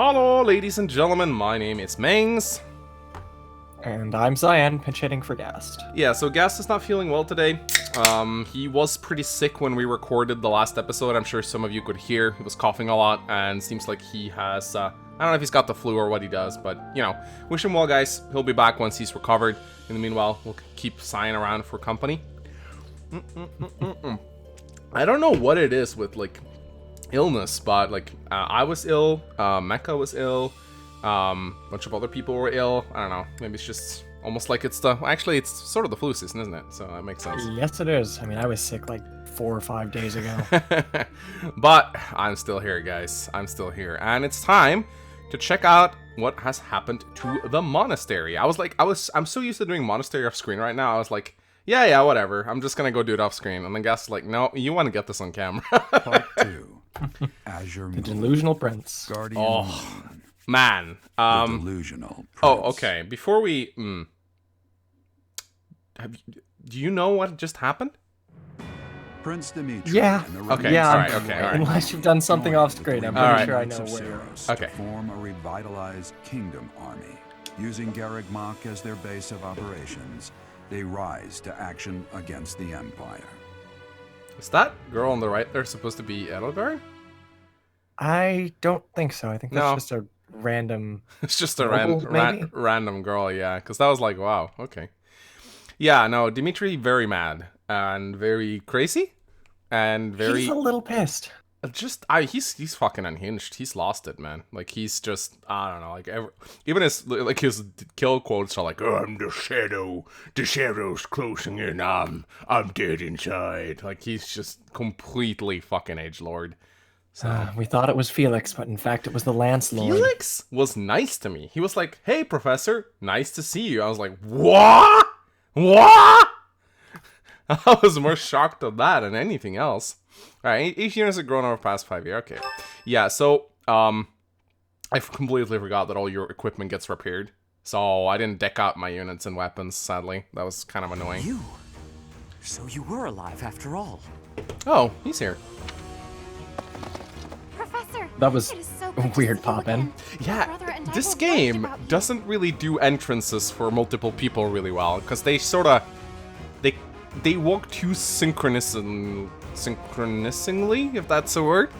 Hello, ladies and gentlemen, my name is Mangs. And I'm Cyan, pinch hitting for Gast. Yeah, so Gast is not feeling well today. He was pretty sick when we recorded the last episode. I'm sure some of you could hear. He was coughing a lot, and seems like he has, I don't know if he's got the flu or what he does, but, you know, wish him well, guys. He'll be back once he's recovered. In the meanwhile, we'll keep Cyan around for company. I don't know what it is with, like, illness, but, like, I was ill, Mekkah was ill, a bunch of other people were ill. I don't know, maybe it's just almost like it's the, actually it's sort of the flu season, isn't it? So that makes sense. Yes, it is. I mean, I was sick like 4 or 5 days ago. But I'm still here, guys. I'm still here, and it's time to check out what has happened to the monastery. I'm so used to doing monastery off screen right now. I was like, yeah, whatever. I'm just gonna go do it off screen. And then Gus like, no, you want to get this on camera. Part 2. Azure The Delusional Prince. Guardian Oh, man. the Delusional Prince. Oh, okay. Before we, do you know what just happened? Prince Dimitri. Yeah. and the Okay. remnants Yeah, all right. Okay. All right. Unless you've done something off screen, I'm pretty Alright. sure I Knights know of where. Saros Okay. to form a revitalized kingdom army. Using Garegg Mach as their base of operations, they rise to action against the Empire. Is that girl on the right there supposed to be Edelgard? I don't think so. I think that's No. just a random. It's just a Noble, maybe? random girl, yeah. Because that was like, wow, okay. Yeah, no, Dimitri very mad and very crazy and very He's a little pissed. he's fucking unhinged. He's lost it, man. Like he's just, I don't know, like even his kill quotes are like, oh, I'm the shadow's closing in, I'm dead inside. Like he's just completely fucking edgelord. So We thought it was Felix, but in fact it was the Lance Lord. Felix was nice to me. He was like, hey, professor, nice to see you. I was like, what? What? I was more shocked at that than anything else. All right, 8 units have grown over the past 5 years. Okay. Yeah, so, I completely forgot that all your equipment gets repaired. So I didn't deck out my units and weapons, sadly. That was kind of annoying. You? So you were alive after all. Oh, he's here. Professor, That was it is so a good to weird see you pop in. again. Yeah, Brother and I this both game raved about you. doesn't really do entrances for multiple people really well, because they sort of they walk too synchronously, if that's a word.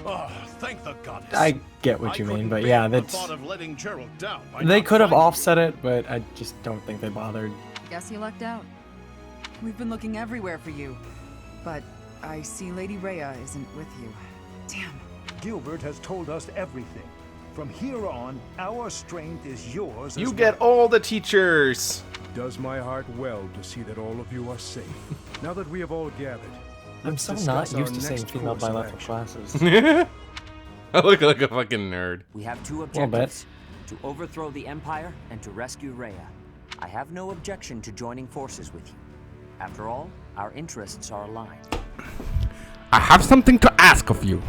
Oh, thank the goddess. I get what you mean, couldn't but bear yeah, the that's. thought of letting Gerald down by They not could have finding- offset it, but I just don't think they bothered. Guess you lucked out. We've been looking everywhere for you. But I see Lady Rhea isn't with you. Damn. Gilbert has told us everything. From here on, our strength is yours You as get well. all the teachers. Does my heart well to see that all of you are safe. Now that we have all gathered, I'm let's so discuss not our used to seeing next female course of bilateral action. classes. I look like a fucking nerd. We have two Little bit. objectives. To overthrow the Empire and to rescue Rhea. I have no objection to joining forces with you. After all, our interests are aligned. I have something to ask of you.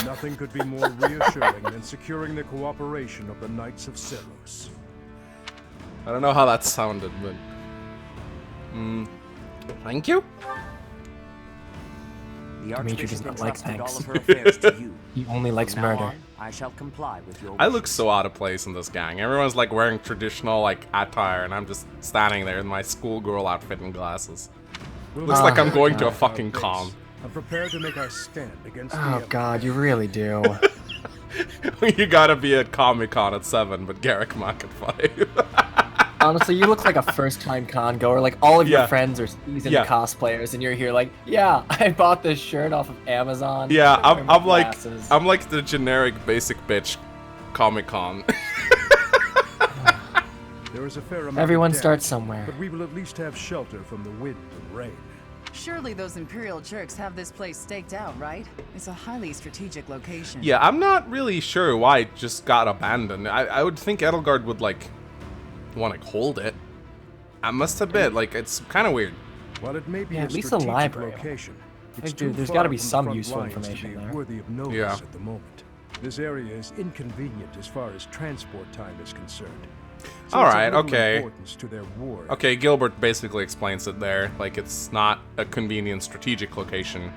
Nothing could be more reassuring than securing the cooperation of the Knights of Saros. I don't know how that sounded, but thank you. The Dimitri Archbishop does not like entrusted all thanks. of her affairs to you. He only likes From now murder. on, I shall comply with your I look wishes. so out of place in this gang. Everyone's like wearing traditional like attire, and I'm just standing there in my schoolgirl outfit and glasses. We'll Looks be like I'm back going to a at our fucking base con. and prepare to make our stand against the Oh Empire. god, you really do. You gotta be at Comic-Con at 7, but Garreg Mach at 5. Honestly, you look like a first-time con goer. Like all of Yeah. your friends are seasoned Yeah. cosplayers, and you're here like, yeah, I bought this shirt off of Amazon. Yeah, Wearing my I'm like glasses." I'm like the generic basic bitch Comic-Con. There is a fair amount Everyone of starts damage, somewhere. but we will at least have shelter from the wind and rain. Surely those Imperial jerks have this place staked out, right? It's a highly strategic location. Yeah, I'm not really sure why it just got abandoned. I would think Edelgard would like want to hold it. I must admit, like it's kind of weird. While it may be Yeah, a at least a strategic library. location, Like, it's dude, too there's far gotta be from the some front useful lines to information be there. worthy of notice Yeah. at the moment. This area is inconvenient as far as transport time is concerned. So All it's of right, little okay. importance to their war. Okay, Gilbert basically explains it there. Like it's not a convenient strategic location.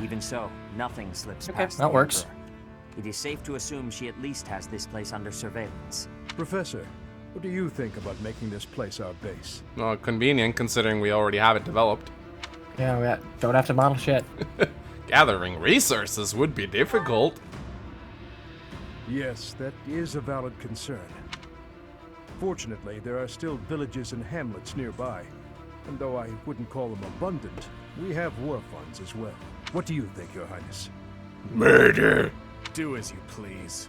Even so, nothing slips Okay, past that the works. Emperor. It is safe to assume she at least has this place under surveillance. Professor, what do you think about making this place our base? Well, convenient considering we already have it developed. Yeah, we don't have to model shit. Gathering resources would be difficult. Yes, that is a valid concern. Fortunately, there are still villages and hamlets nearby. And though I wouldn't call them abundant, we have war funds as well. What do you think, Your Highness? Murder! Do as you please.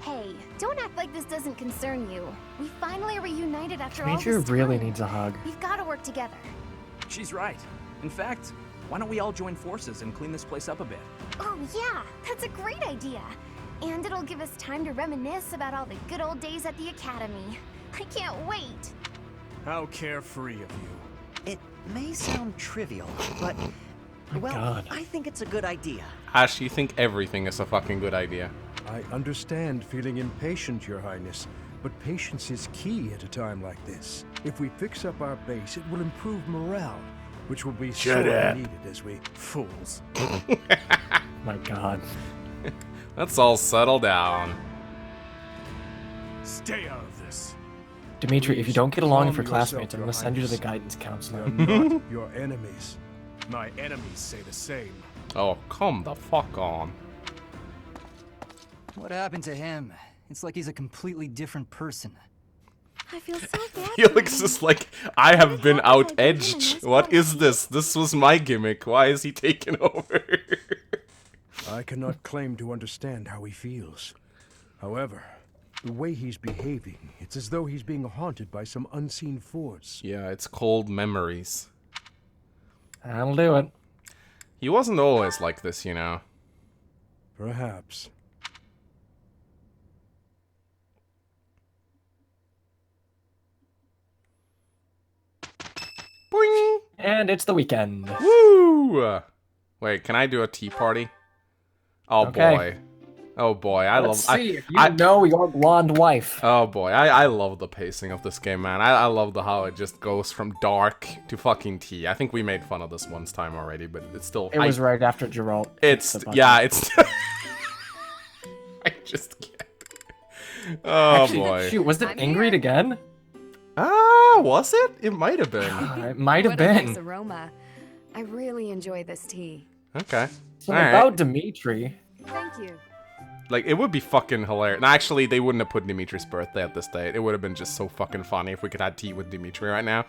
Hey, don't act like this doesn't concern you. We finally reunited after all Major this really time. needs a hug. We've got to work together. She's right. In fact, why don't we all join forces and clean this place up a bit? Oh yeah, that's a great idea. And it'll give us time to reminisce about all the good old days at the academy. I can't wait. How carefree of you. It may sound trivial, but, well, God. I think it's a good idea. Ash, you think everything is a fucking good idea. I understand feeling impatient, Your Highness, but patience is key at a time like this. If we fix up our base, it will improve morale, which will be sorely needed as we... Fools. My God. Let's all settle down. Stay out of this. Dimitri, if you don't get along with your Calm yourself, classmates, I'm Your gonna send you to the Highness. guidance counselor. They're not your enemies. My enemies say the same. Oh, come the fuck on. What happened to him? It's like he's a completely different person. I feel so bad. Felix is like, I have been out-edged. What is this? This was my gimmick. Why is he taking over? I cannot claim to understand how he feels. However, the way he's behaving, it's as though he's being haunted by some unseen force. Yeah, it's called memories. That'll do it. He wasn't always like this, you know. Perhaps. Boing! And it's the weekend. Woo! Wait, can I do a tea party? Oh Okay. boy. Oh boy, I Let's love see if you know your blonde wife. Oh boy, I love the pacing of this game, man. I love how it just goes from dark to fucking tea. I think we made fun of this once time already, but it's still It was right after Geralt. It's yeah, it's I just can't. Oh Actually, boy. shoot, was it Ingrid again? Ah, was it? It might have been. It might have What a been. nice aroma. I really enjoy this tea. Okay. So All right. about Dimitri. Thank you. Like, it would be fucking hilarious. And actually, they wouldn't have put Dimitri's birthday at this date. It would have been just so fucking funny if we could have tea with Dimitri right now.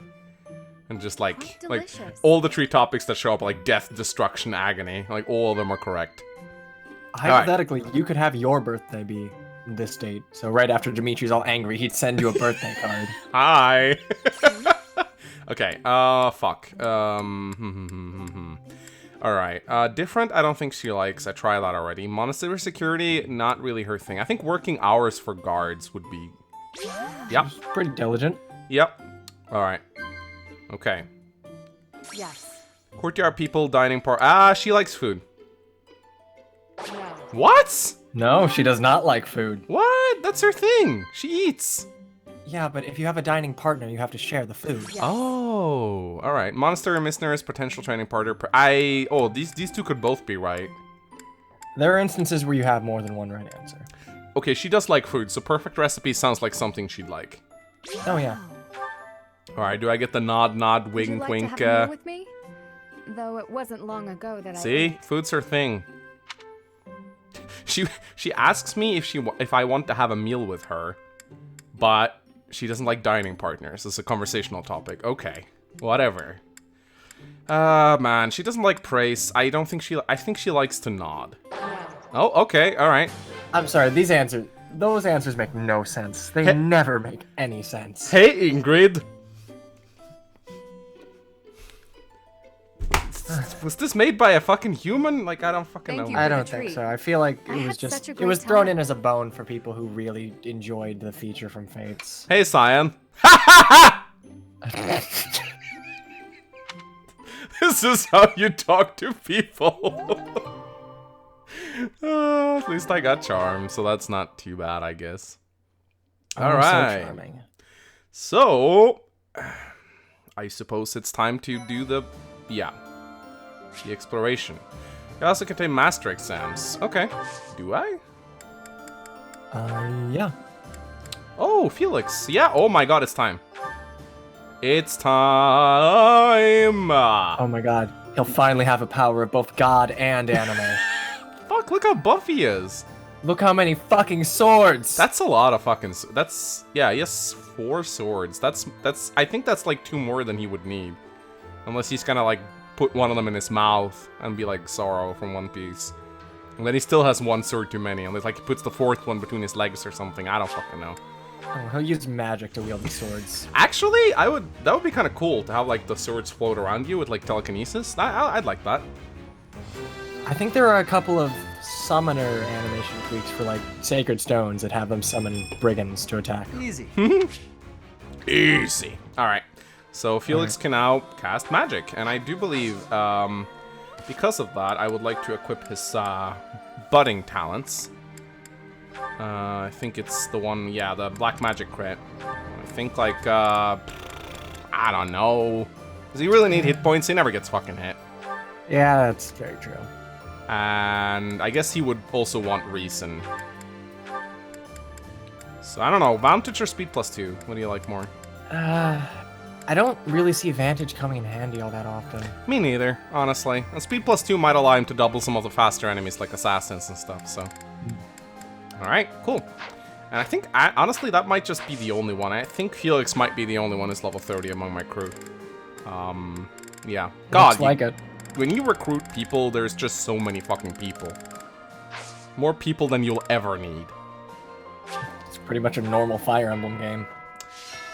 And just like delicious. all the 3 topics that show up, like death, destruction, agony, like all of them are correct. Hypothetically, you could have your birthday be this date. So right after Dimitri's all angry, he'd send you a birthday card. Hi. Okay. Fuck. All right. Different. I don't think she likes. I tried that already. Monastery security, not really her thing. I think working hours for guards would be. Yep. Pretty diligent. Yep. All right. Okay. Yes. Courtyard people, dining part. Ah, she likes food. No. What? No, she does not like food. What? That's her thing. She eats. Yeah, but if you have a dining partner, you have to share the food. Yes. Oh, all right. Monastery missionaries, potential training partner. Oh, these 2 could both be right. There are instances where you have more than one right answer. Okay, she does like food, so perfect recipe sounds like something she'd like. Oh yeah. All right, do I get the nod, Would you wink, like wink? to have a meal with me? Though it wasn't long ago that See, food's her thing. She asks me if I want to have a meal with her, but she doesn't like dining partners. It's a conversational topic. Okay, whatever. Man, she doesn't like praise. I think she likes to nod. Oh, okay, all right. I'm sorry, those answers make no sense. They never make any sense. Hey, Ingrid. Was this made by a fucking human? Like, I don't fucking Thank know. you. I don't think so. I feel like I it had was just such a it was great thrown time. in as a bone for people who really enjoyed the feature from Fates. Hey, Cyan. This is how you talk to people. At least I got charm, so that's not too bad, I guess. All right. So charming. So, I suppose it's time to do the exploration. They also contain master exams. Okay. Do I? Yeah. Oh, Felix. Yeah. Oh my god, it's time. It's time. Oh my god. He'll finally have a power of both god and anime. Fuck, look how buff he is. Look how many fucking swords. That's a lot of fucking... That's... Yeah, he has 4 swords. That's... I think that's like 2 more than he would need. Unless he's gonna like put one of them in his mouth and be like Zoro from One Piece. And then he still has 1 sword too many. Unless like he puts the 4th one between his legs or something. I don't fucking know. Oh, he'll use magic to wield the swords. Actually, that would be kind of cool to have like the swords float around you with like telekinesis. I'd like that. I think there are a couple of summoner animation tweaks for like sacred stones that have them summon brigands to attack. Easy. Easy. Alright. So Felix can now cast magic. And I do believe, because of that, I would like to equip his budding talents. I think it's the one, yeah, the black magic crit. I think like, I don't know. Does he really need hit points? He never gets fucking hit. Yeah, that's very true. And I guess he would also want reason. So I don't know, Vantage or Speed +2? What do you like more? I don't really see Vantage coming in handy all that often. Me neither, honestly. And Speed +2 might allow him to double some of the faster enemies like assassins and stuff, so. Alright, cool. And I think, honestly, that might just be the only one. I think Felix might be the only one who's level 30 among my crew. Yeah. God, Looks like it. When you recruit people, there's just so many fucking people. More people than you'll ever need. It's pretty much a normal Fire Emblem game.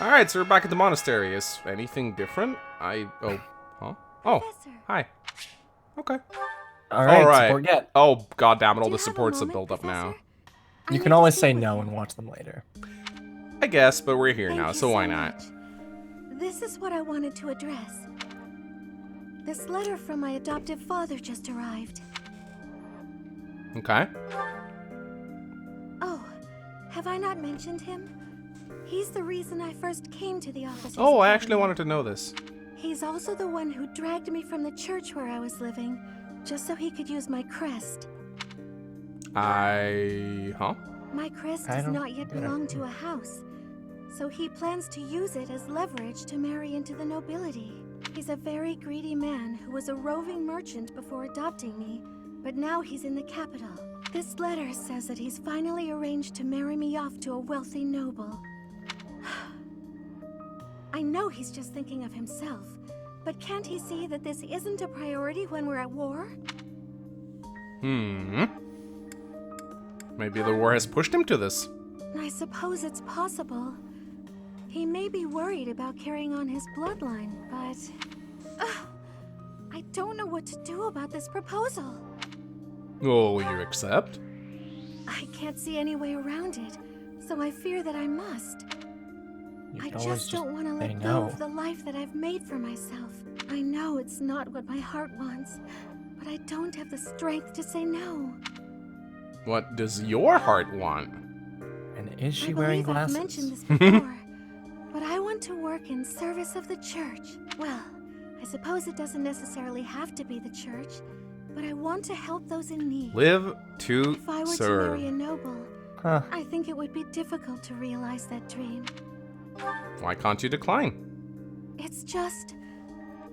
Alright, so we're back at the monastery. Is anything different? Oh, huh? Oh, hi. Okay. Alright, support get. Oh, goddammit, all the supports have built up now. You can always say no and watch them later. I guess, but we're here now, so why not? This is what I wanted to address. This letter from my adoptive father just arrived. Okay. Oh, have I not mentioned him? He's the reason I first came to the office. Oh, I actually wanted to know this. He's also the one who dragged me from the church where I was living, just so he could use my crest. Huh? My crest does not yet belong to a house, so he plans to use it as leverage to marry into the nobility. He's a very greedy man who was a roving merchant before adopting me, but now he's in the capital. This letter says that he's finally arranged to marry me off to a wealthy noble. I know he's just thinking of himself, but can't he see that this isn't a priority when we're at war? Maybe the war has pushed him to this. I suppose it's possible. He may be worried about carrying on his bloodline, but... I don't know what to do about this proposal. Oh, you accept? I can't see any way around it, so I fear that I must. I just don't want to let go of the life that I've made for myself. I know it's not what my heart wants, but I don't have the strength to say no. What does your heart want? And is she wearing glasses? I've mentioned this before, but I want to work in service of the church. Well, I suppose it doesn't necessarily have to be the church, but I want to help those in need. Live to If I were serve. to marry a noble, I think it would be difficult to realize that dream. Why can't you decline? It's just...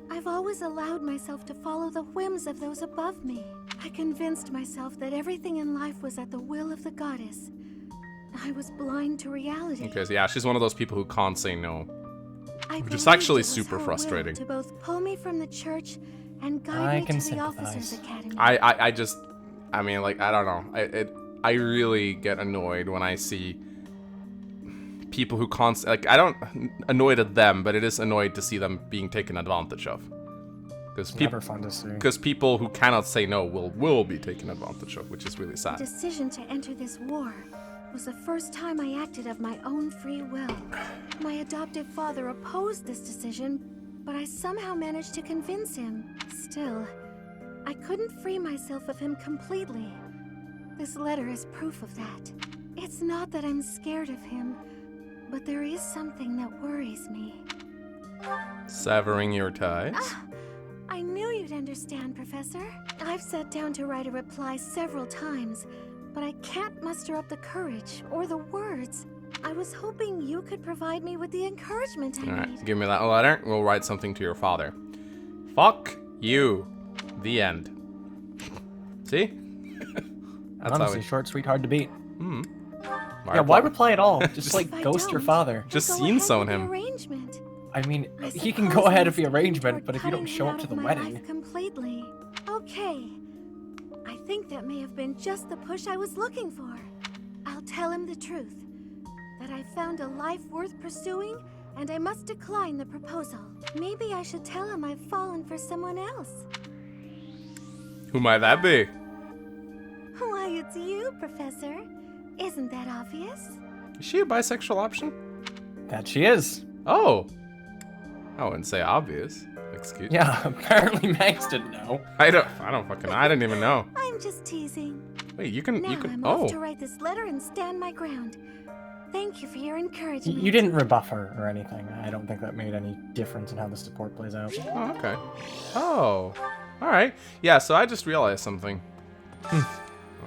I've always allowed myself to follow the whims of those above me. I convinced myself that everything in life was at the will of the goddess. I was blind to reality. Because, yeah, she's one of those people who can't say no. Which is believed actually it was super her frustrating. will to both pull me from the church and guide me to the officers' academy. I just... I mean, like, I don't know. I really get annoyed when I see people who can't... Like, I don't... Annoyed at them, but it is annoyed to see them being taken advantage of. Because people who cannot say no will be taken advantage of, which is really sad. The decision to enter this war was the first time I acted of my own free will. My adoptive father opposed this decision, but I somehow managed to convince him. Still, I couldn't free myself of him completely. This letter is proof of that. It's not that I'm scared of him, but there is something that worries me. Severing your ties? I knew you'd understand, Professor. I've sat down to write a reply several times, but I can't muster up the courage or the words. I was hoping you could provide me with the encouragement I need. Alright, give me that letter. We'll write something to your father. Fuck you. The end. See? That's Honestly, short, sweet, hard to beat. Why Yeah, why reply? reply at all? Just like ghost your father. Just scene zone him. Arrangement. I mean, I he can suppose go ahead I of the must work arrangement, toward but if you don't cutting show it up out to of the my wedding. life completely. Okay. I think that may have been just the push I was looking for. I'll tell him the truth. That I found a life worth pursuing, and I must decline the proposal. Maybe I should tell him I've fallen for someone else. Who might that be? Why, it's you, Professor. Isn't that obvious? Is she a bisexual option? That she is. Oh. I wouldn't say obvious. Excuse me. Yeah, apparently Max didn't know. I don't fucking know. I didn't even know. I'm just teasing. Wait, you can Now I'm oh. off to write this letter and stand my ground. Thank you for your encouragement. You didn't rebuff her or anything. I don't think that made any difference in how the support plays out. Oh, okay. Oh. Alright. Yeah, so I just realized something. I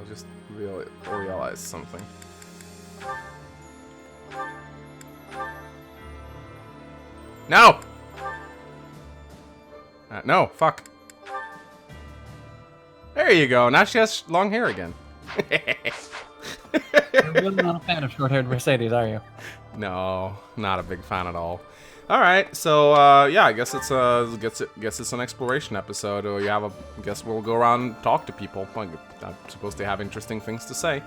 just realized something. No! No, fuck. There you go. Now she has long hair again. You're really not a fan of short-haired Mercedes, are you? No, not a big fan at all. All right, so yeah, I guess it's guess it's an exploration episode. Or you have a guess we'll go around and talk to people. I'm supposed to have interesting things to say.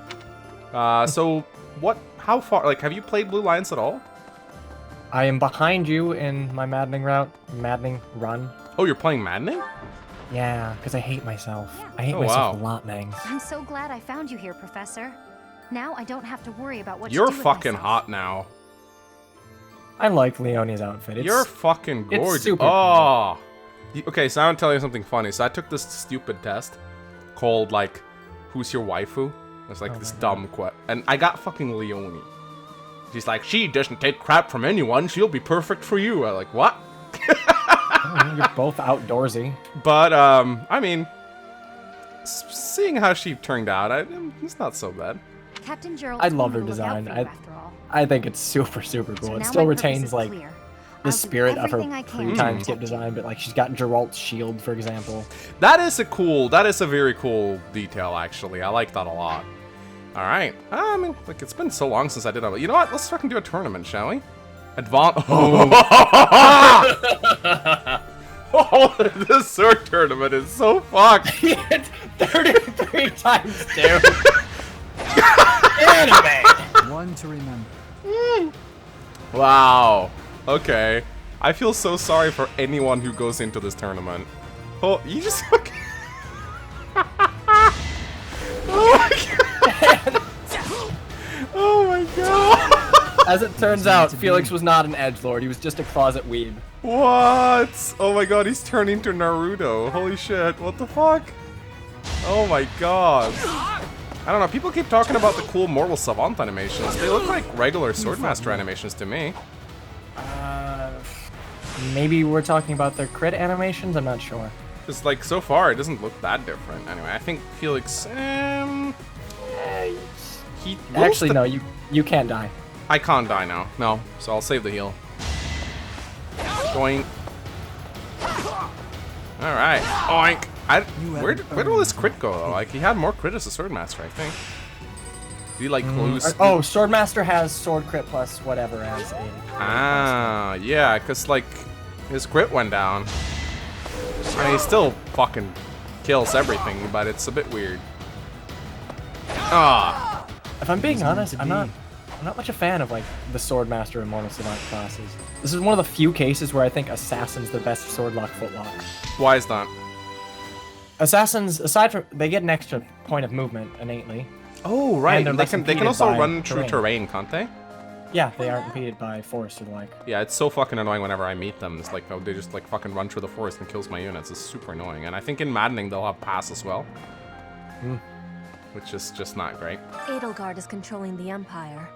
So what? How far? Like, have you played Blue Lions at all? I am behind you in my maddening run. Oh, you're playing Maddening? Yeah, because I hate myself. I hate Oh, myself wow. a lot, Mangs. I'm so glad I found you here, Professor. Now I don't have to worry about what You're to do with fucking myself. hot now. I like Leonie's outfit. You're fucking gorgeous. It's super oh. Okay, so I'm gonna tell you something funny. So I took this stupid test called like, "Who's your waifu?" It's like this dumb question, and I got fucking Leonie. She's like, "She doesn't take crap from anyone. She'll be perfect for you." I'm like, what? You're both outdoorsy. But I mean, seeing how she turned out, it's not so bad. Captain Gerald I love her told me to look out design. for you after all. I think it's super cool. So It now still my purpose retains is like clear. the I'll do spirit of her everything I can to pre-time protect skip you. design, but like she's got Geralt's shield, for example. That is a very cool detail, actually. I like that a lot. All right. I mean, like, it's been so long since I did that. You know what? Let's fucking do a tournament, shall we? Oh, this sword tournament is so fucked. 33 times 2. Anime. One to remember. Wow. Okay. I feel so sorry for anyone who goes into this tournament. Oh, you just fucking... Oh my god. Oh my god. As it turns out, Felix was not an edgelord. He was just a closet weeb. What? Oh my god, he's turning to Naruto. Holy shit, what the fuck? Oh my god. I don't know, people keep talking about the cool Mortal Savant animations. They look like regular Swordmaster animations to me. Maybe we're talking about their crit animations? I'm not sure. Just like, so far, it doesn't look that different. Anyway, I think Felix, he Actually, no, you can't die. I can't die now. No, so I'll save the heal. Going. Alright. Oink. Where did all this crit go, though? Like, he had more crit as a Swordmaster, I think. Did he, like, lose? Oh, Swordmaster has sword crit plus whatever as a... Ah, yeah, because, like, his crit went down. I mean, he still fucking kills everything, but it's a bit weird. Ah. If I'm being honest, I'm not much a fan of like the Swordmaster and Mortal Savant classes. This is one of the few cases where I think Assassin's the best swordlock footlock. Why is that? Assassins, aside from they get an extra point of movement innately. Oh right, and they can also run through terrain, can't they? Yeah, they aren't impeded by forest or the like. Yeah, it's so fucking annoying whenever I meet them. It's like, oh, they just like fucking run through the forest and kills my units. It's super annoying. And I think in Maddening they'll have pass as well. Which is just not great. Edelgard is controlling the Empire.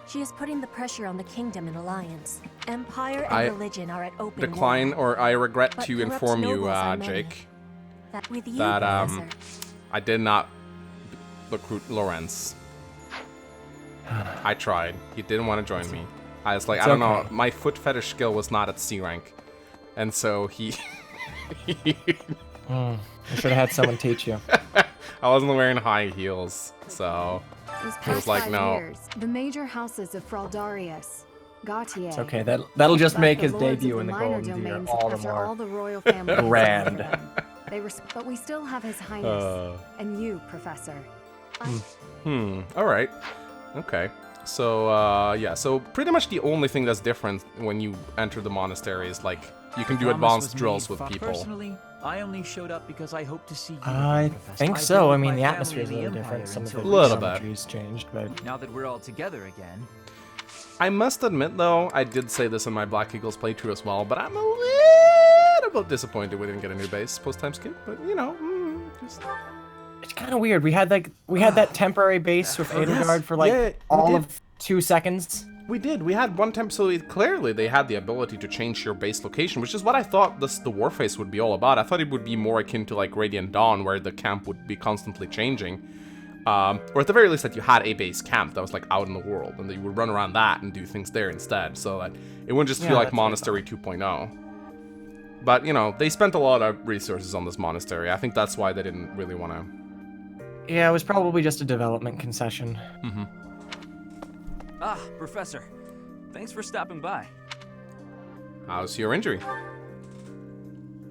She is putting the pressure on the kingdom in alliance. Empire and religion are at open decline, war. or I regret But to corrupt inform you, nobles are many. Jake. With you, that Professor. I did not recruit Lorenz. I tried. He didn't want to join me. I was like, I don't know. My foot fetish skill was not at C rank, and so he. I should have had someone teach you. I wasn't wearing high heels, so he was like, no. Years, the major houses of Fraldarius, Gautier. It's okay. That'll just make his the lords debut of in the minor Golden Deer domains all the after more all the royal family grand. But we still have His Highness and you, Professor. All right. Okay. So yeah. So pretty much the only thing that's different when you enter the monastery is like you can do advanced drills with people. Personally, I only showed up because I hope to see you. I think so. I mean, the atmosphere is a little different. Some of the geometry's changed, but now that we're all together again. I must admit, though, I did say this in my Black Eagles playthrough as well, but I'm a little bit disappointed we didn't get a new base post-time skip. But you know, just... it's kind of weird. We had that temporary base with Edelgard for like all of 2 seconds. We did. We had one temp, so clearly they had the ability to change your base location, which is what I thought the Warface would be all about. I thought it would be more akin to like Radiant Dawn, where the camp would be constantly changing. Or at the very least that you had a base camp that was like out in the world, and that you would run around that and do things there instead, so that it wouldn't just feel like Monastery 2.0. But, you know, they spent a lot of resources on this monastery. I think that's why they didn't really want to... Yeah, it was probably just a development concession. Ah, Professor. Thanks for stopping by. How's your injury?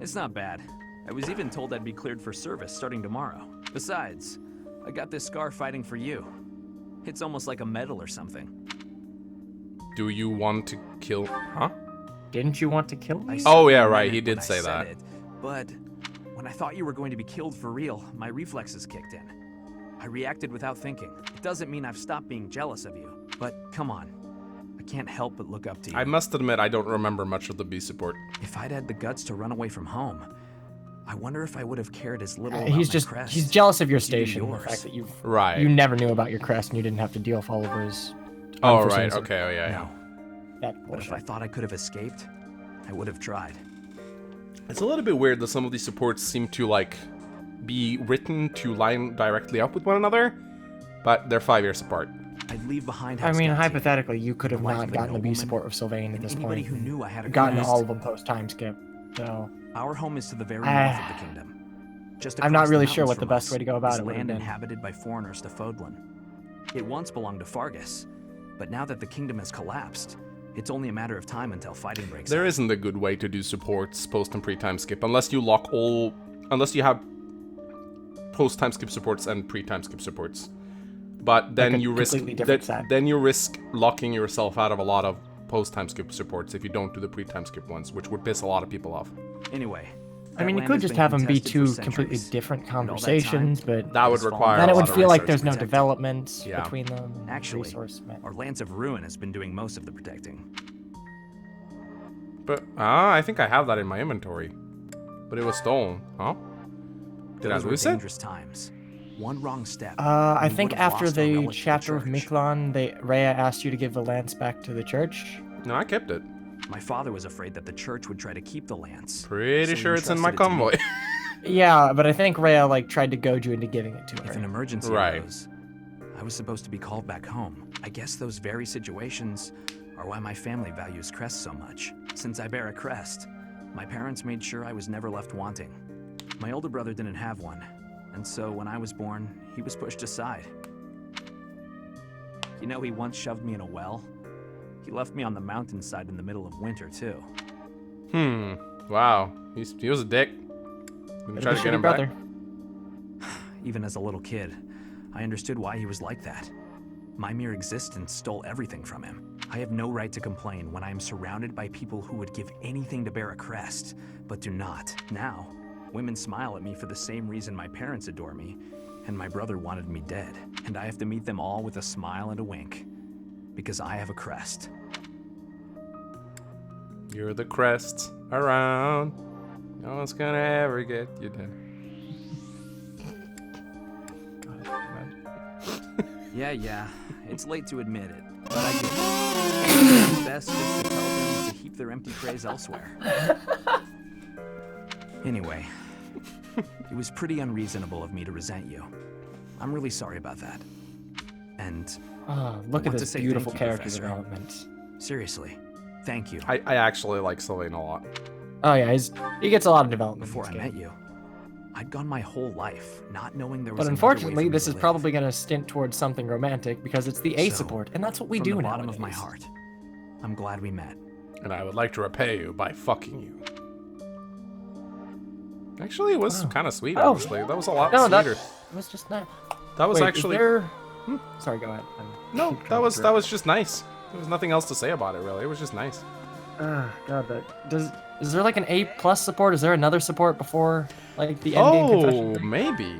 It's not bad. I was even told I'd be cleared for service starting tomorrow. Besides, I got this scar fighting for you. It's almost like a medal or something. Do you want to kill... Huh? Didn't you want to kill me? Oh, yeah, right. He did say that. But when I thought you were going to be killed for real, my reflexes kicked in. I reacted without thinking. It doesn't mean I've stopped being jealous of you. But come on. I can't help but look up to you. I must admit, I don't remember much of the B support. If I'd had the guts to run away from home, I wonder if I would have cared as little about my crest. He's jealous of your station, the fact that you never knew about your crest and you didn't have to deal with all of his... Oh, right, okay, oh yeah. But if I thought I could have escaped, I would have tried. It's a little bit weird that some of these supports seem to, like, be written to line directly up with one another, but they're 5 years apart. I'd leave behind I mean, hypothetically, you could have not gotten the B support with Sylvain at this point. Who knew I had gotten all of them post-time skip, so... Our home is to the very north of the kingdom. Just I'm not really sure what the best way to go about it would have land been. Inhabited by foreigners to Fódlan. It once belonged to Fargus, but now that the kingdom has collapsed, it's only a matter of time until fighting breaks out. There isn't a good way to do supports post and pre-time skip unless you unless you have post-time skip supports and pre-time skip supports. But then you risk locking yourself out of a lot of post-time skip supports if you don't do the pre-time skip ones, which would piss a lot of people off. Anyway, I mean, you could just have them be two completely different conversations, but that would require. Then it would feel like there's no development between them. Actually, our Lance of Ruin has been doing most of the protecting. But I think I have that in my inventory, but it was stolen. Huh? Did I lose it? Dangerous times. One wrong step. I think after the chapter of Miklon, Rhea asked you to give the lance back to the church. No, I kept it. My father was afraid that the church would try to keep the lance. Pretty sure it's in my convoy. Yeah, but I think Rhea tried to goad you into giving it to her. If an emergency arose, I was supposed to be called back home. I guess those very situations are why my family values crests so much. Since I bear a crest, my parents made sure I was never left wanting. My older brother didn't have one, and so when I was born, he was pushed aside. You know, he once shoved me in a well. He left me on the mountainside in the middle of winter, too. Wow. He was a dick. You try to get him back? Even as a little kid, I understood why he was like that. My mere existence stole everything from him. I have no right to complain when I am surrounded by people who would give anything to bear a crest, but do not. Now, women smile at me for the same reason my parents adore me, and my brother wanted me dead. And I have to meet them all with a smile and a wink, because I have a crest. You're the crest around. No one's gonna ever get you down. Yeah, it's late to admit it, but I do. The best is to tell them to heap their empty praise elsewhere. Anyway, It was pretty unreasonable of me to resent you. I'm really sorry about that. And look I at want to this say beautiful thank you, character Professor. development. Seriously, thank you. I actually like Sylvain a lot. Oh yeah, he gets a lot of development Before I met you, I'd gone my whole life not knowing there was. But unfortunately, this is probably going to stint towards something romantic because it's the A support, and that's what we do from the nowadays. bottom of my heart, I'm glad we met. And I would like to repay you by fucking you. Actually, it was kind of sweet, honestly. That was a lot no, sweeter. That was just nice. That was Wait, actually... Is there... Sorry, go ahead. No, that was just nice. There was nothing else to say about it, really. It was just nice. God, is there like an A+ support? Is there another support before like the end game confession? Oh, maybe.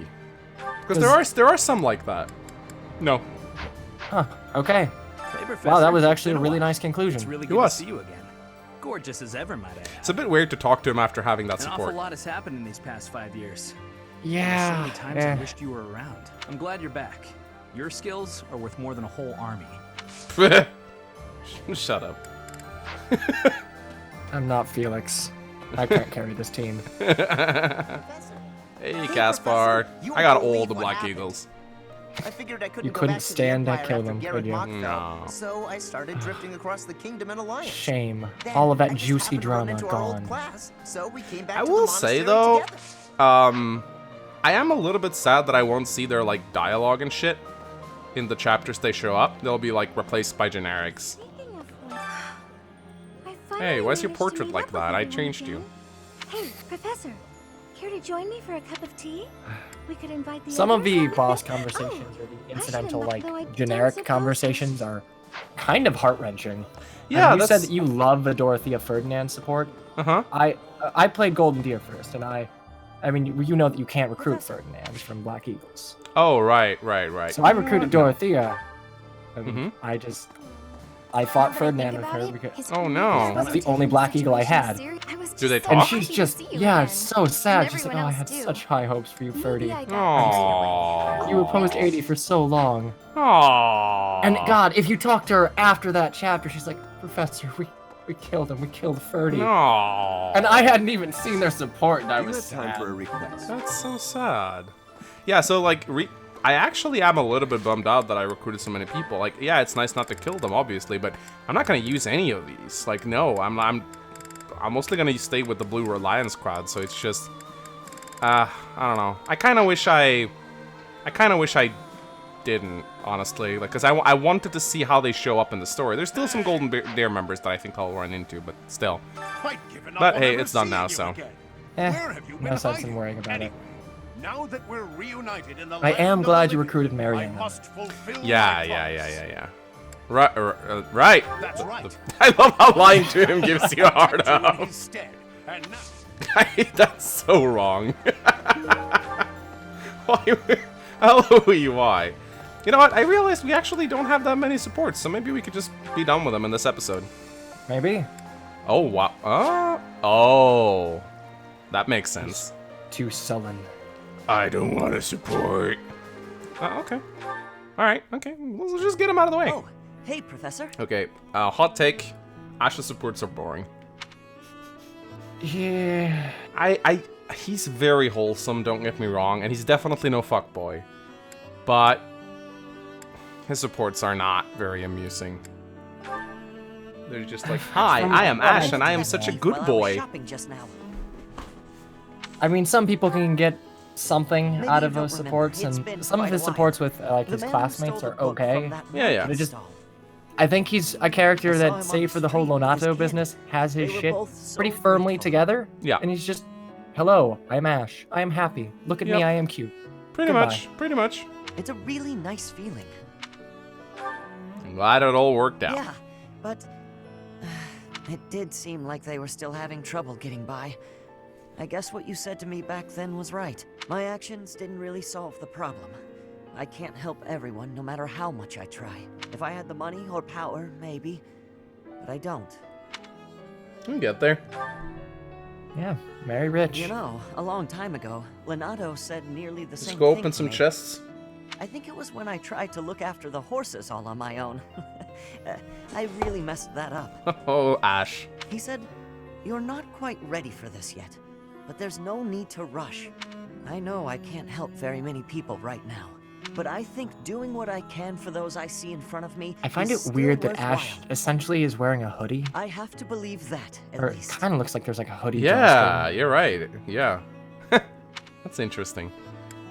Because there are some like that. No. Huh. Okay. Hey, Professor, Wow, that was it's actually a been really while. nice conclusion. It's really It good was. to see you again. Gorgeous as ever, might I add. It's a bit weird to talk to him after having that An awful support. lot has happened in these past 5 years. Yeah. So many times I yeah. wished you were around. I'm glad you're back. Your skills are worth more than a whole army. Shut up. I'm not Felix. I can't carry this team. Hey, Caspar. I got all the Black Eagles. I figured I couldn't You go couldn't back to the stand to Empire kill after them, Garreg could you? Mach fell, No. So I started drifting across the kingdom in alliance. Shame. Then All of I that just juicy happened to run drama into our old gone. class, so we came back I to the will say, monastery though, together. I am a little bit sad that I won't see their, like, dialogue and shit in the chapters they show up. They'll be, like, replaced by generics. Hey, why's your portrait like that? I changed you. Hey, Professor, care to join me for a cup of tea? We could invite the Some of others. the boss conversations or the incidental, like, generic conversations are kind of heart-wrenching. Yeah, You said that's... that you love the Dorothea Ferdinand support. Uh-huh. I played Golden Deer first, and I mean, you know that you can't recruit Ferdinand from Black Eagles. Oh, right. So I recruited Dorothea. And Mm-hmm. I fought Ferdinand with her because Oh, no. that's the only Black Eagle I had. Do they And talk? she's just, yeah, it's so sad. She's like, oh, I had such high hopes for you, Ferdy. Aww. You opposed 80 for so long. Aww. And God, if you talk to her after that chapter, she's like, Professor, we killed him. We killed Ferdy. Aww. And I hadn't even seen their support, and I You was have time sad. for a request. That's so sad. Yeah, so, like, I actually am a little bit bummed out that I recruited so many people. Like, yeah, it's nice not to kill them, obviously, but I'm not gonna use any of these. Like, no, I'm mostly gonna stay with the Blue Reliance crowd. So it's just, I don't know. I kind of wish I didn't, honestly. Like, cause I wanted to see how they show up in the story. There's still some Golden Deer members that I think I'll run into, but still. But hey, it's done now, so. No sense in worrying about it. Now that we're reunited in the I am glad you recruited Marianne. Yeah. Right. That's right. I love how lying to him gives you a hard out. Instead, and That's so wrong. Why? You know what? I realized we actually don't have that many supports, so maybe we could just be done with them in this episode. Maybe. Oh, wow. Oh. That makes sense. Too sullen. I don't want to support. Okay. Alright, okay. Let's just get him out of the way. Oh, hey, Professor. Okay, hot take. Ashe's supports are boring. Yeah. He's very wholesome, don't get me wrong, and he's definitely no fuckboy. But his supports are not very amusing. They're just like, hi, I am Ashe, and I am such a good boy. I mean, some people can get something out of those supports, and some of his supports with like his classmates are okay. Yeah. But it just, I think he's a character that, save for the whole Lonato business, has his shit pretty firmly together. Yeah. And he's just, hello, I'm Ashe. I am happy. Look at me, I am cute. Pretty much. It's a really nice feeling. I'm glad it all worked out. Yeah, but it did seem like they were still having trouble getting by. I guess what you said to me back then was right. My actions didn't really solve the problem. I can't help everyone, no matter how much I try. If I had the money or power, maybe. But I don't. We'll get there. Yeah, very rich. You know, a long time ago, Lonato said nearly the same Let's thing go open to some me. chests. I think it was when I tried to look after the horses all on my own. I really messed that up. Oh, Ashe. He said, "You're not quite ready for this yet, but there's no need to rush. I know I can't help very many people right now, but I think doing what I can for those I see in front of me I find is it weird still that Ashe worthwhile. essentially is wearing a hoodie. I have to believe that, at Or it least. kind of looks like there's like a hoodie. Yeah, you're right. Yeah. That's interesting.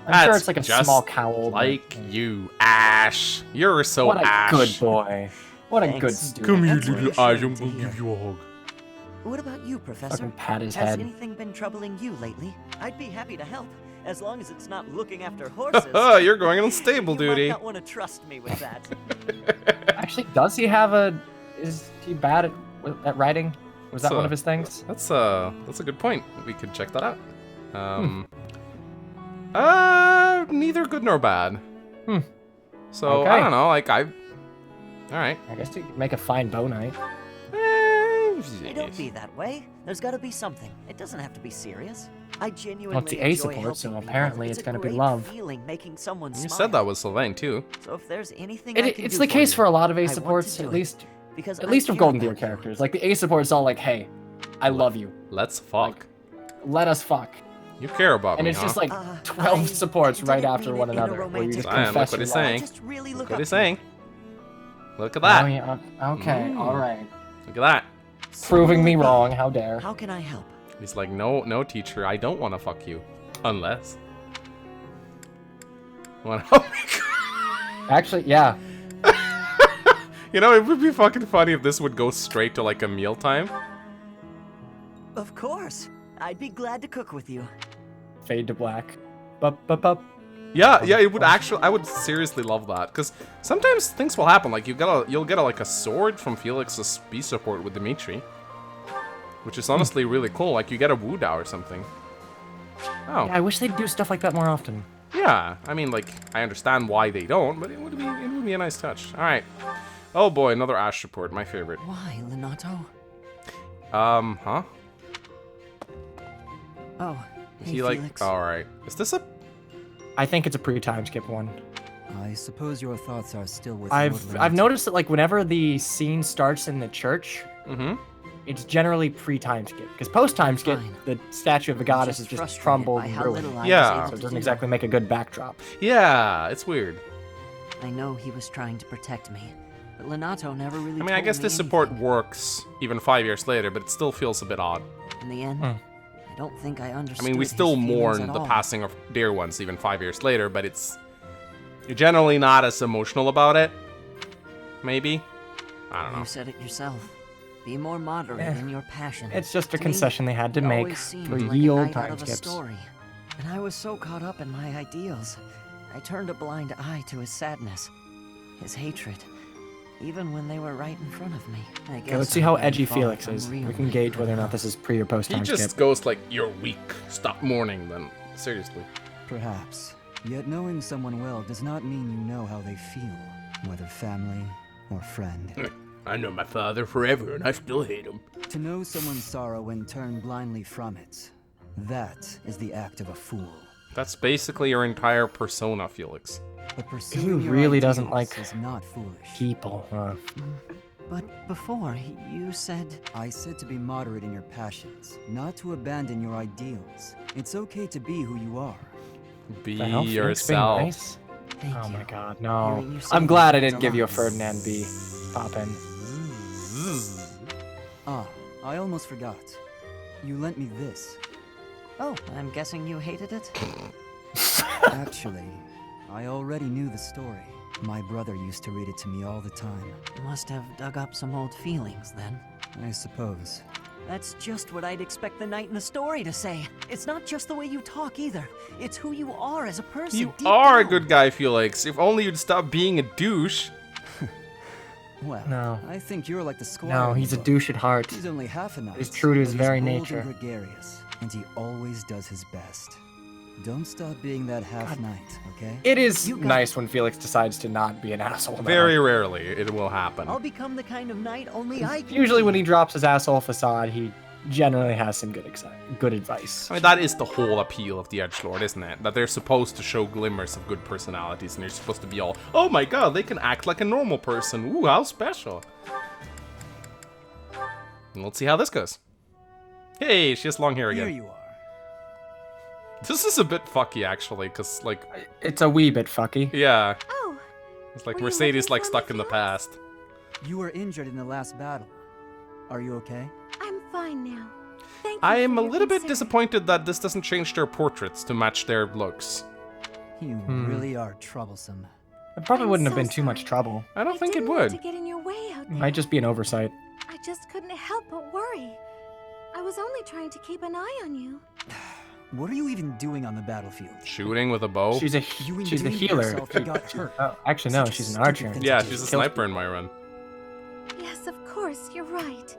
I'm sure That's it's like a just small cowl. but- like you, Ashe. You're so What a Ashe. good boy. What a good Thanks. student. Come here, That's little Ashe. reassuring I'm to gonna hear. give you a hug. What about you, Professor? Fucking pat his Has head. anything been troubling you lately? I'd be happy to help, as long as it's not looking after horses. You're going on stable you duty. might not want to trust me with that. Actually, does he have a? Is he bad at writing? Was that So, one of his things? That's a good point. We could check that out. Neither good nor bad. So Okay. I don't know. Like all right. I guess you could make a fine bow knight. Hey, don't be that way. There's got to be something. It doesn't have to be serious. I genuinely Well, it's the A enjoy support, so helping apparently people. it's gonna a be great love. feeling making someone You smile. said that with Sylvain too. So if there's anything I can It's do the case you, for a lot of I A want to supports, do at it. least. Because At I least of care Golden about Deer characters. Like the A support's all like, hey, I love you. Let's fuck. Let us fuck. You care about And me, it's huh? just like 12 supports right after one another, where you just Damn, look confess what your he's love. saying. Just really Look look what up he's to you. saying. Look at Oh, that. yeah, okay, all right. Look at that. Proving me wrong, how dare. How can I help? He's like, no, teacher, I don't want to fuck you, unless. Wanna help me? Actually, yeah. You know, it would be fucking funny if this would go straight to like a mealtime. Of course. I'd be glad to cook with you. Fade to black. Bup. Yeah, it would actually. I would seriously love that because sometimes things will happen. Like you'll get like a sword from Felix's B support with Dimitri, which is honestly really cool. Like you get a Wuda or something. Oh. Yeah, I wish they'd do stuff like that more often. Yeah, I mean, like I understand why they don't, but it would be a nice touch. All right. Oh boy, another Ashe support, my favorite. Why, Leonie? Huh? Oh, Is hey, he like? Felix. All right. Is this a? I think it's a pre-time skip one. I suppose your thoughts are still with I've noticed that like whenever the scene starts in the church, it's generally pre-time skip. Because post-time skip, the statue of the goddess is just crumbled and ruined. Yeah. So it doesn't exactly make a good backdrop. Yeah, it's weird. I know he was trying to protect me, but Leonie never really I mean, I guess this support works even 5 years later, but it still feels a bit odd. In the end, I don't think I I understood mean, we his still feelings mourn at the all. passing of dear ones even 5 years later, but you're generally not as emotional about it. Maybe? I don't know. You said it yourself. Be more moderate in your passion. It's just a To me, concession they had to it make always seemed for like ye a old night out time of a skips. story. And I was so caught up in my ideals, I turned a blind eye to his sadness, his hatred, even when they were right in front of me. I guess Okay, let's see I'm how being edgy far Felix from is. real We can gauge whether or not this is pre or post He time just skip. goes like, you're weak. Stop mourning then. Seriously. Perhaps. Yet knowing someone well does not mean you know how they feel, whether family or friend. I know my father forever and I still hate him. To know someone's sorrow and turn blindly from it, that is the act of a fool. That's basically your entire persona, Felix. But He pursuing your really doesn't ideals like is not foolish. people. But before, you said... I said to be moderate in your passions, not to abandon your ideals. It's okay to be who you are. Be The hell, Felix being yourself. nice? Oh my god, no. Hearing you say I'm glad I that didn't give you a means Ferdinand B. Pop in. Ah, I almost forgot. You lent me this. Oh, I'm guessing you hated it? Actually, I already knew the story. My brother used to read it to me all the time. Must have dug up some old feelings, then. I suppose. That's just what I'd expect the knight in the story to say. It's not just the way you talk, either. It's who you are as a person. You deep are a down. good guy, Felix. If only you'd stop being a douche. Well, No. I think you're like the squire. No, in the he's a book. douche at heart. He's only half a knight. He's true to his but very bold and nature. gregarious, and he always does his best. Don't stop being that half knight, okay? It is nice when Felix decides to not be an asshole. though. Very rarely it will happen. I'll become the kind of knight only I can Usually be. when he drops his asshole facade, he generally has some good advice. I mean, that is the whole appeal of the Edgelord, isn't it? That they're supposed to show glimmers of good personalities, and you're supposed to be all, oh my god, they can act like a normal person. Ooh, how special. And let's see how this goes. Hey, she has long hair Here again. you are. This is a bit fucky, actually, because, like... It's a wee bit fucky. Yeah. Oh. It's like Mercedes, like, stuck in the past. You were injured in the last battle. Are you okay? I'm fine now. Thank you I am for a your little bit concern. disappointed that this doesn't change their portraits to match their looks. You really are troublesome. It probably I'm wouldn't have so been too much trouble. I don't think it didn't want would. to get in your way out there. Might just be an oversight. I just couldn't help but worry. I was only trying to keep an eye on you. What are you even doing on the battlefield? Shooting with a bow? She's a endangered healer. yourself and got hurt. Oh, actually, no, she's an archer. Yeah, she's a sniper in my run. Yes, of course, you're right.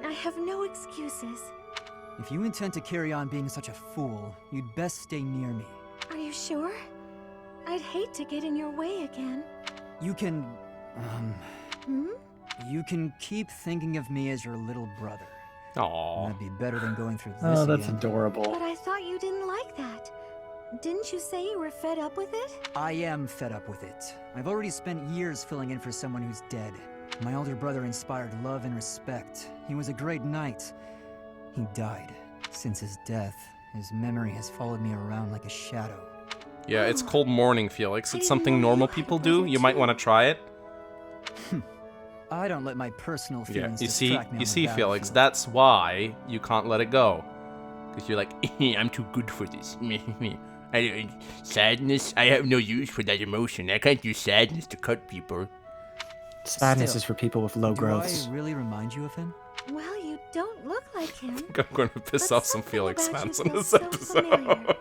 I have no excuses. If you intend to carry on being such a fool, you'd best stay near me. Are you sure? I'd hate to get in your way again. You can... Hmm? You can keep thinking of me as your little brother. Aww. That'd be better than going through this Oh, that's again. adorable. But I thought you didn't like that. Didn't you say you were fed up with it? I am fed up with it. I've already spent years filling in for someone who's dead. My older brother inspired love and respect. He was a great knight. He died. Since his death, his memory has followed me around like a shadow. Yeah, it's cold mourning, Felix. It's something normal people do. You might want to try it. I don't let my personal Yeah, feelings you distract me on the see, Felix, battlefield. that's why you can't let it go. Because you're like, I'm too good for this. Sadness, I have no use for that emotion. I can't use sadness to cut people. Sadness Still, is for people with low growths. Do I really remind you of him? Well, you don't look like him. I'm going to piss But off some something Felix about you fans in feels this so episode. familiar.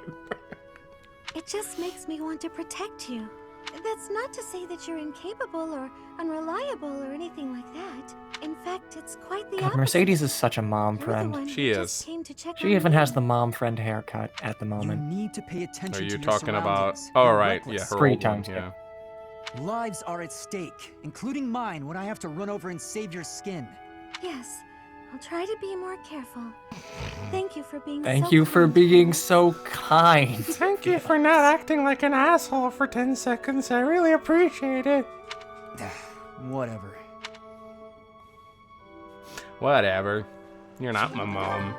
It just makes me want to protect you. That's not to say that you're incapable or unreliable or anything like that. In fact, it's quite the God, opposite. Mercedes is such a mom You're the friend. one She who just is. came to check She on even me. has the mom friend haircut at the You moment. need to pay attention Are to you your talking about... surroundings. Oh, You're right. Yeah, reckless. her Free old one, time skip. yeah. Lives are at stake, including mine when I have to run over and save your skin. Yes, I'll try to be more careful. Thank you for being Thank so you for kind. being so kind. Thank you for not acting like an asshole for 10 seconds. I really appreciate it. Whatever. Whatever. You're not my mom.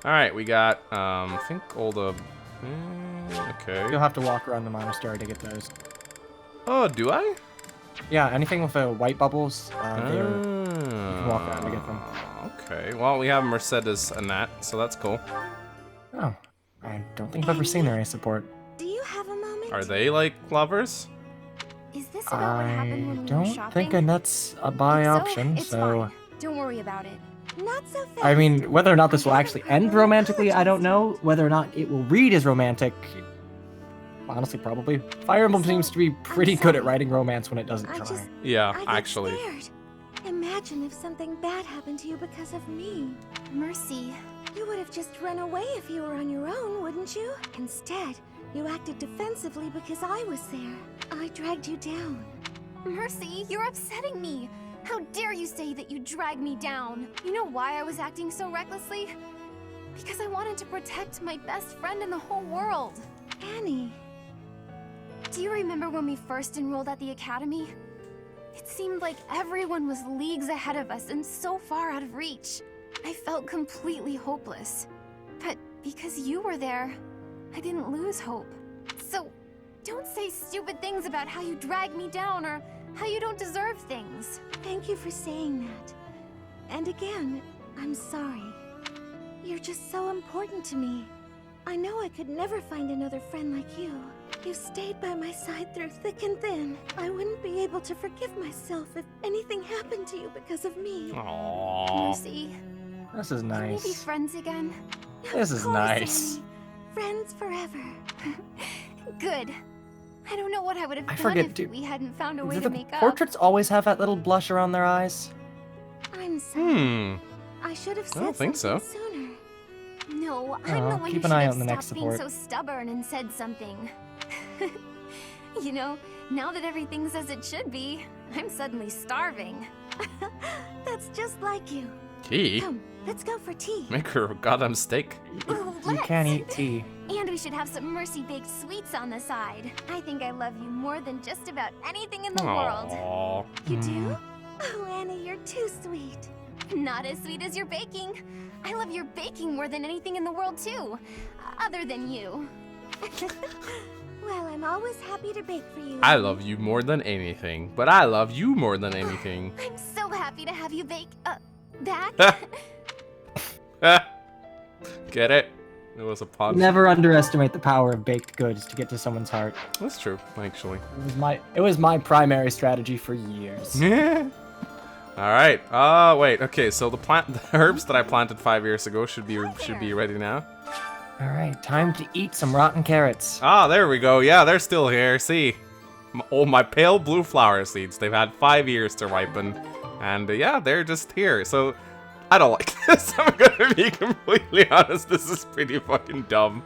Alright, we got, I think all the... okay. You'll have to walk around the monastery to get those. Oh, do I? Yeah, anything with the white bubbles, you can walk around to get them. Okay, well, we have Mercedes and that, so that's cool. Oh, I don't think I've ever seen their ace support. Do you have a moment? Are they, like, lovers? Is this about what happened when we were don't shopping? think Annette's a buy option, It's so... fine. Don't worry about it. Not so fast. I mean, whether or not this will actually end romantically, I don't know. Whether or not it will read as romantic, honestly, probably. Fire Emblem seems to be pretty good at writing romance when it doesn't try. Yeah, I get actually. scared. Imagine if something bad happened to you because of me. Mercy, you would have just run away if you were on your own, wouldn't you? Instead, you acted defensively because I was there. I dragged you down. Mercy, you're upsetting me. How dare you say that you dragged me down? You know why I was acting so recklessly? Because I wanted to protect my best friend in the whole world. Annie. Do you remember when we first enrolled at the academy? It seemed like everyone was leagues ahead of us and so far out of reach. I felt completely hopeless. But because you were there, I didn't lose hope. So, don't say stupid things about how you dragged me down or how you don't deserve things. Thank you for saying that. And again, I'm sorry. You're just so important to me. I know I could never find another friend like you. You stayed by my side through thick and thin. I wouldn't be able to forgive myself if anything happened to you because of me. Aww. Mercy, This is can we be nice. friends again? This is Of course, nice. Annie. Friends forever. Good. I don't know what I would have I done forget, if do- we hadn't found a way Do to the make up. portraits always have that little blush around their eyes? I'm sorry. Hmm. I should have said I don't think so. something sooner. No, I'm Oh, the one keep who an should eye have on the next stopped being so support. stubborn and said something. You know, now that everything's as it should be, I'm suddenly starving. That's just like you. Tea? Come, let's go for tea. Make her a goddamn steak. Ooh, You let's. can't eat tea. And we should have some Mercy baked sweets on the side. I think I love you more than just about anything in the world. Aww. You do? Oh, Annie, you're too sweet. Not as sweet as your baking. I love your baking more than anything in the world, too. other than you. Well, I'm always happy to bake for you. I love you more than anything, but I love you more than anything. I'm so happy to have you bake, that. Get it? It was a pun. Never underestimate the power of baked goods to get to someone's heart. That's true, actually. It was my primary strategy for years. Yeah. All right. Wait. Okay. So the herbs that I planted 5 years ago should be ready now. All right, time to eat some rotten carrots. Ah, there we go. Yeah, they're still here. See, my pale blue flower seeds. They've had 5 years to ripen, and yeah, they're just here. So I don't like this. I'm gonna be completely honest. This is pretty fucking dumb.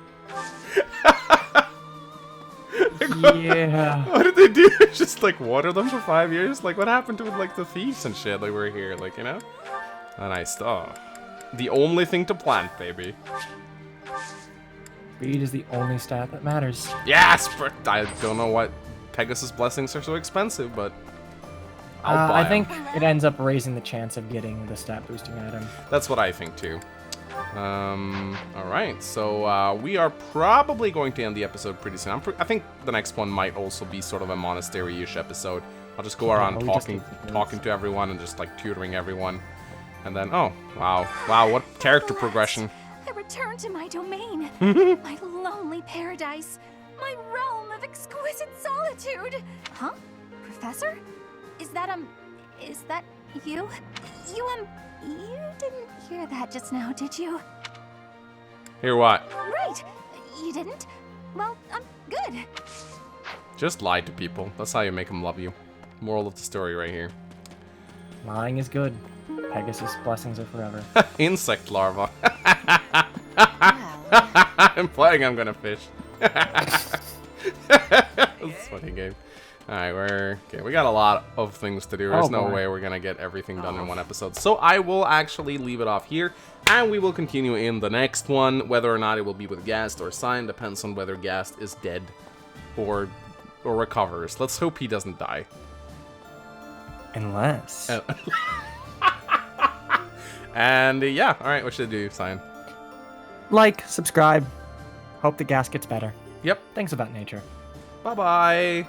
Yeah. What did they do? Just like water them for 5 years? Like what happened to like the thieves and shit? Like we're here, like, you know? A nice stuff. The only thing to plant, baby. Speed is the only stat that matters. Yes, but I don't know what Pegasus blessings are so expensive, but I'll buy I think them. it ends up raising the chance of getting the stat boosting item. That's what I think too. All right, so we are probably going to end the episode pretty soon. I think the next one might also be sort of a monastery-ish episode. I'll just go around talking to everyone and just like tutoring everyone, and then wow, what character progression. I return to my domain, my lonely paradise, my realm of exquisite solitude. Huh? Professor? Is that you? You didn't hear that just now, did you? Hear what? Right. You didn't? Well, I'm good. Just lie to people. That's how you make them love you. Moral of the story right here. Lying is good. Pegasus blessings are forever. Insect larva. I'm playing I'm gonna fish. That's a funny game. Alright, we got a lot of things to do. There's no way we're gonna get everything done in one episode. So I will actually leave it off here, and we will continue in the next one. Whether or not it will be with Gast or Sign depends on whether Gast is dead or recovers. Let's hope he doesn't die. Unless. And yeah, alright, what should I do, Sign? Like, subscribe. Hope the gas gets better. Yep. Things about nature. Bye-bye.